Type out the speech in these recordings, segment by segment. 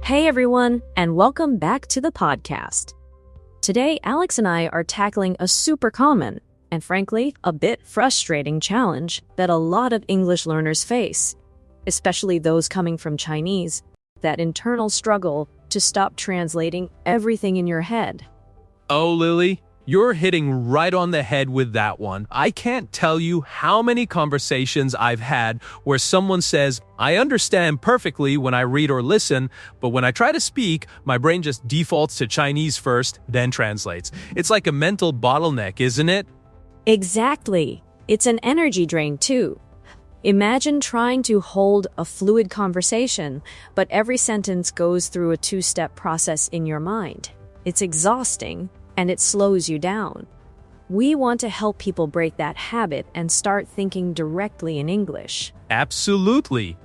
Hey everyone, and welcome back to the podcast. Today, Alex and I are tackling a super common, and frankly, a bit frustrating challenge that a lot of English learners face, especially those coming from Chinese, that internal struggle to stop translating everything in your head. Oh, Lily, you're hitting right on the head with that one. I can't tell you how many conversations I've had where someone says, I understand perfectly when I read or listen, but when I try to speak, my brain just defaults to Chinese first, then translates. It's like a mental bottleneck, isn't it? Exactly. It's an energy drain too. Imagine trying to hold a fluid conversation, but every sentence goes through a two-step process in your mind. It's exhausting, and it slows you down. We want to help people break that habit and start thinking directly in English. Absolutely.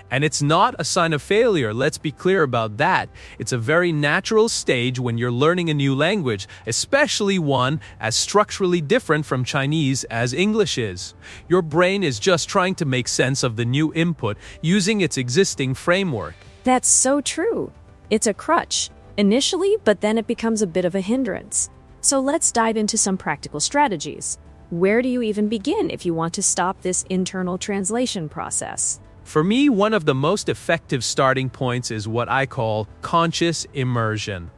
And it's not a sign of failure, let's be clear about that. It's a very natural stage when you're learning a new language, especially one as structurally different from Chinese as English is. Your brain is just trying to make sense of the new input using its existing framework. That's so true. It's a crutch initially, but then it becomes a bit of a hindrance. So let's dive into some practical strategies. Where do you even begin if you want to stop this internal translation process? For me, one of the most effective starting points is what I call conscious immersion.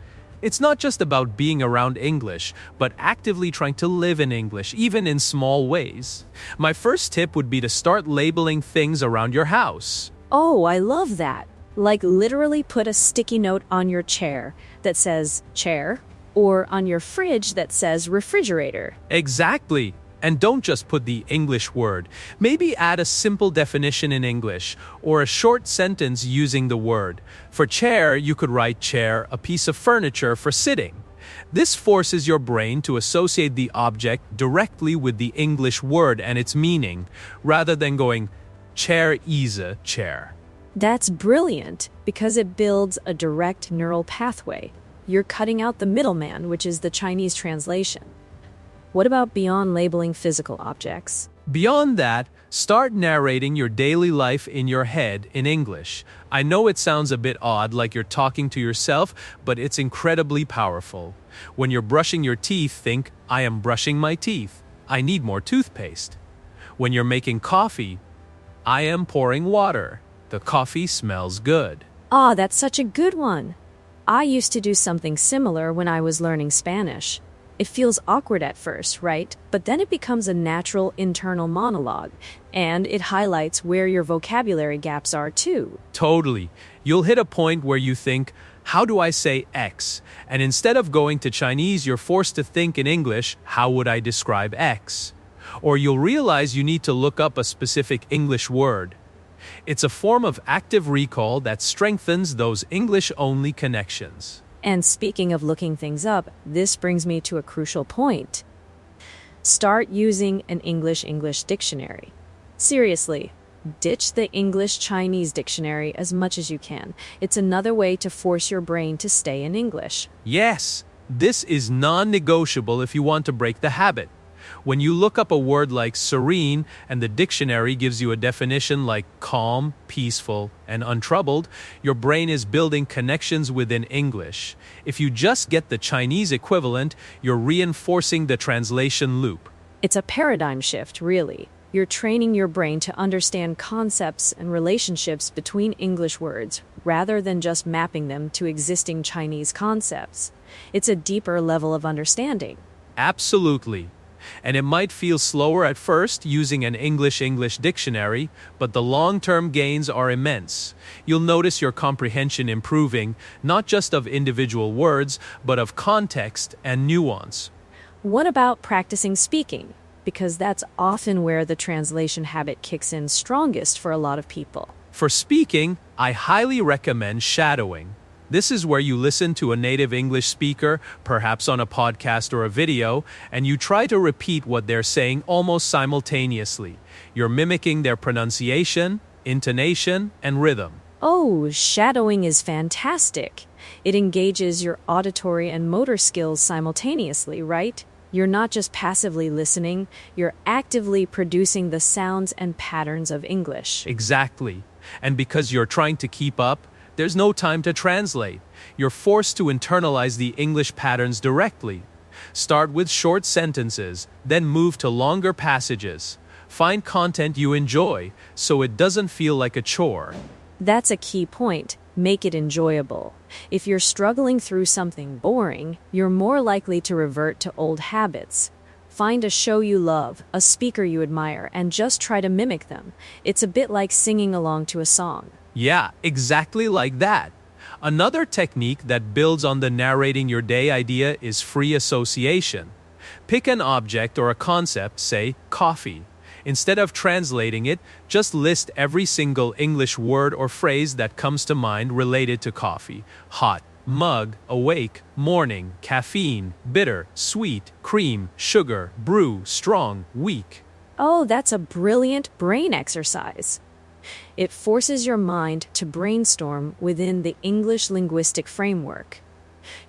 It's not just about being around English, but actively trying to live in English, even in small ways. My first tip would be to start labeling things around your house. Oh, I love that. Like literally put a sticky note on your chair that says chair, or on your fridge that says refrigerator. Exactly. And don't just put the English word. Maybe add a simple definition in English, or a short sentence using the word. For chair, you could write chair, a piece of furniture for sitting. This forces your brain to associate the object directly with the English word and its meaning, rather than going, chair is a chair. That's brilliant because it builds a direct neural pathway. You're cutting out the middleman, which is the Chinese translation. What about beyond labeling physical objects? Beyond that, start narrating your daily life in your head in English. I know it sounds a bit odd, like you're talking to yourself, but it's incredibly powerful. When you're brushing your teeth, think, I am brushing my teeth. I need more toothpaste. When you're making coffee, I am pouring water. The coffee smells good. Ah, that's such a good one. I used to do something similar when I was learning Spanish. It feels awkward at first, right? But then it becomes a natural internal monologue, and it highlights where your vocabulary gaps are too. Totally. You'll hit a point where you think, how do I say X? And instead of going to Chinese, you're forced to think in English, how would I describe X? Or you'll realize you need to look up a specific English word. It's a form of active recall that strengthens those English-only connections. And speaking of looking things up, this brings me to a crucial point. Start using an English dictionary. Seriously, ditch the English-Chinese dictionary as much as you can. It's another way to force your brain to stay in English. Yes, this is non-negotiable if you want to break the habit. When you look up a word like serene and the dictionary gives you a definition like calm, peaceful, and untroubled, your brain is building connections within English. If you just get the Chinese equivalent, you're reinforcing the translation loop. It's a paradigm shift, really. You're training your brain to understand concepts and relationships between English words, rather than just mapping them to existing Chinese concepts. It's a deeper level of understanding. Absolutely. And it might feel slower at first using an English dictionary, but the long-term gains are immense. You'll notice your comprehension improving, not just of individual words, but of context and nuance. What about practicing speaking? Because that's often where the translation habit kicks in strongest for a lot of people. For speaking, I highly recommend shadowing. This is where you listen to a native English speaker, perhaps on a podcast or a video, and you try to repeat what they're saying almost simultaneously. You're mimicking their pronunciation, intonation, and rhythm. Oh, shadowing is fantastic. It engages your auditory and motor skills simultaneously, right? You're not just passively listening, you're actively producing the sounds and patterns of English. Exactly. And because you're trying to keep up, there's no time to translate. You're forced to internalize the English patterns directly. Start with short sentences, then move to longer passages. Find content you enjoy, so it doesn't feel like a chore. That's a key point. Make it enjoyable. If you're struggling through something boring, you're more likely to revert to old habits. Find a show you love, a speaker you admire, and just try to mimic them. It's a bit like singing along to a song. Yeah, exactly like that. Another technique that builds on the narrating your day idea is free association. Pick an object or a concept, say coffee. Instead of translating it, just list every single English word or phrase that comes to mind related to coffee. Hot, mug, awake, morning, caffeine, bitter, sweet, cream, sugar, brew, strong, weak. Oh, that's a brilliant brain exercise. It forces your mind to brainstorm within the English linguistic framework.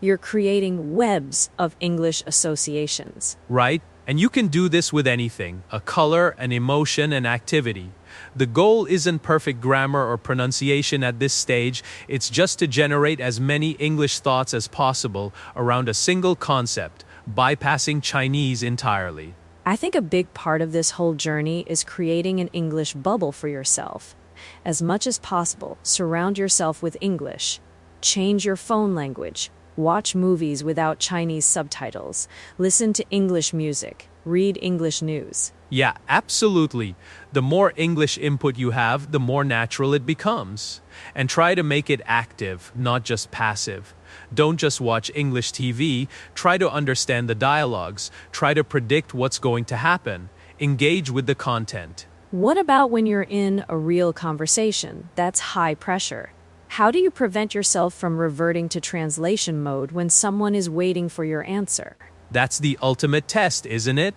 You're creating webs of English associations. Right? And you can do this with anything, a color, an emotion, an activity. The goal isn't perfect grammar or pronunciation at this stage, it's just to generate as many English thoughts as possible around a single concept, bypassing Chinese entirely. I think a big part of this whole journey is creating an English bubble for yourself. As much as possible, surround yourself with English. Change your phone language. Watch movies without Chinese subtitles. Listen to English music. Read English news. Yeah, absolutely. The more English input you have, the more natural it becomes. And try to make it active, not just passive. Don't just watch English TV. Try to understand the dialogues. Try to predict what's going to happen. Engage with the content. What about when you're in a real conversation that's high pressure? How do you prevent yourself from reverting to translation mode when someone is waiting for your answer? That's the ultimate test, isn't it?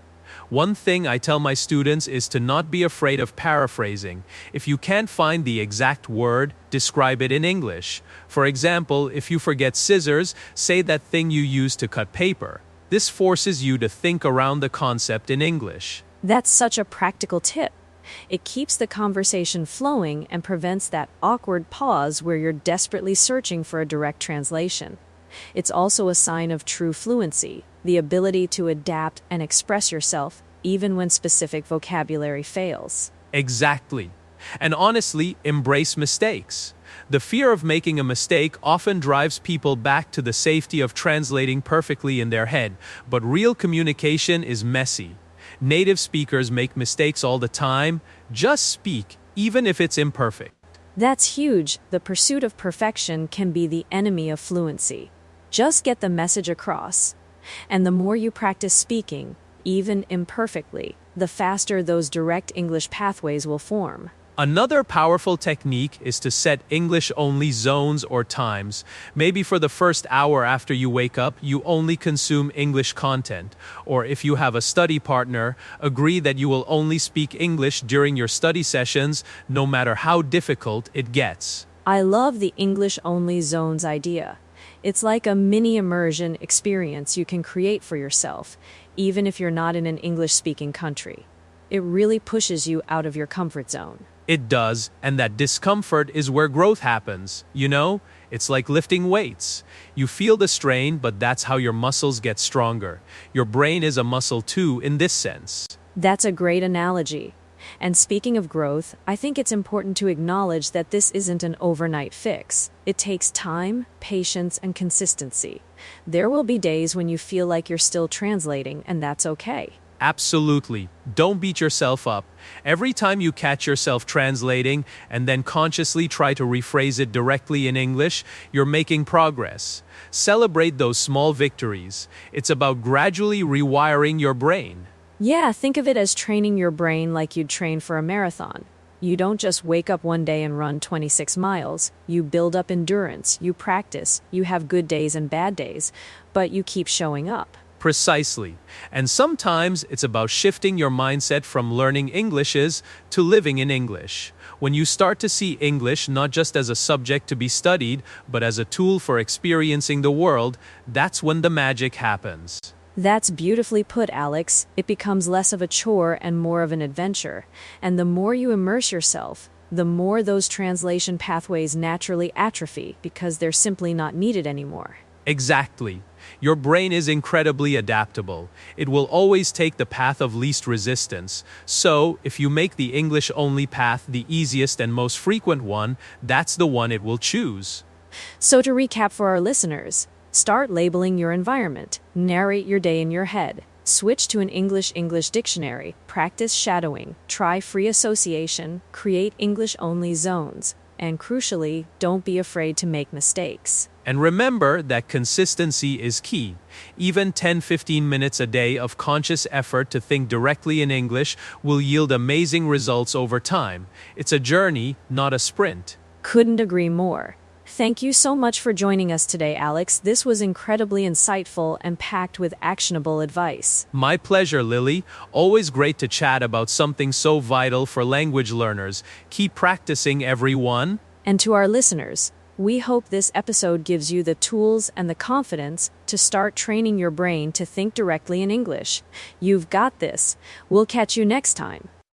One thing I tell my students is to not be afraid of paraphrasing. If you can't find the exact word, describe it in English. For example, if you forget scissors, say that thing you use to cut paper. This forces you to think around the concept in English. That's such a practical tip. It keeps the conversation flowing and prevents that awkward pause where you're desperately searching for a direct translation. It's also a sign of true fluency, the ability to adapt and express yourself even when specific vocabulary fails. Exactly. And honestly, embrace mistakes. The fear of making a mistake often drives people back to the safety of translating perfectly in their head, but real communication is messy. Native speakers make mistakes all the time. Just speak, even if it's imperfect. That's huge. The pursuit of perfection can be the enemy of fluency. Just get the message across. And the more you practice speaking, even imperfectly, the faster those direct English pathways will form. Another powerful technique is to set English-only zones or times. Maybe for the first hour after you wake up, you only consume English content. Or if you have a study partner, agree that you will only speak English during your study sessions, no matter how difficult it gets. I love the English-only zones idea. It's like a mini immersion experience you can create for yourself, even if you're not in an English-speaking country. It really pushes you out of your comfort zone. It does, and that discomfort is where growth happens. You know, it's like lifting weights. You feel the strain, but that's how your muscles get stronger. Your brain is a muscle too, in this sense. That's a great analogy. And speaking of growth, I think it's important to acknowledge that this isn't an overnight fix. It takes time, patience, and consistency. There will be days when you feel like you're still translating, and that's okay. Absolutely. Don't beat yourself up. Every time you catch yourself translating and then consciously try to rephrase it directly in English, you're making progress. Celebrate those small victories. It's about gradually rewiring your brain. Yeah, think of it as training your brain like you'd train for a marathon. You don't just wake up one day and run 26 miles. You build up endurance, you practice, you have good days and bad days, but you keep showing up. Precisely. And sometimes it's about shifting your mindset from learning Englishes to living in English. When you start to see English not just as a subject to be studied, but as a tool for experiencing the world, that's when the magic happens. That's beautifully put, Alex. It becomes less of a chore and more of an adventure. And the more you immerse yourself, the more those translation pathways naturally atrophy because they're simply not needed anymore. Exactly. Your brain is incredibly adaptable. It will always take the path of least resistance. So, if you make the English-only path the easiest and most frequent one, that's the one it will choose. So to recap for our listeners, start labeling your environment, narrate your day in your head, switch to an English dictionary, practice shadowing, try free association, create English-only zones, and crucially, don't be afraid to make mistakes. And remember that consistency is key. Even 10-15 minutes a day of conscious effort to think directly in English will yield amazing results over time. It's a journey, not a sprint. Couldn't agree more. Thank you so much for joining us today, Alex. This was incredibly insightful and packed with actionable advice. My pleasure, Lily. Always great to chat about something so vital for language learners. Keep practicing, everyone. And to our listeners, we hope this episode gives you the tools and the confidence to start training your brain to think directly in English. You've got this. We'll catch you next time.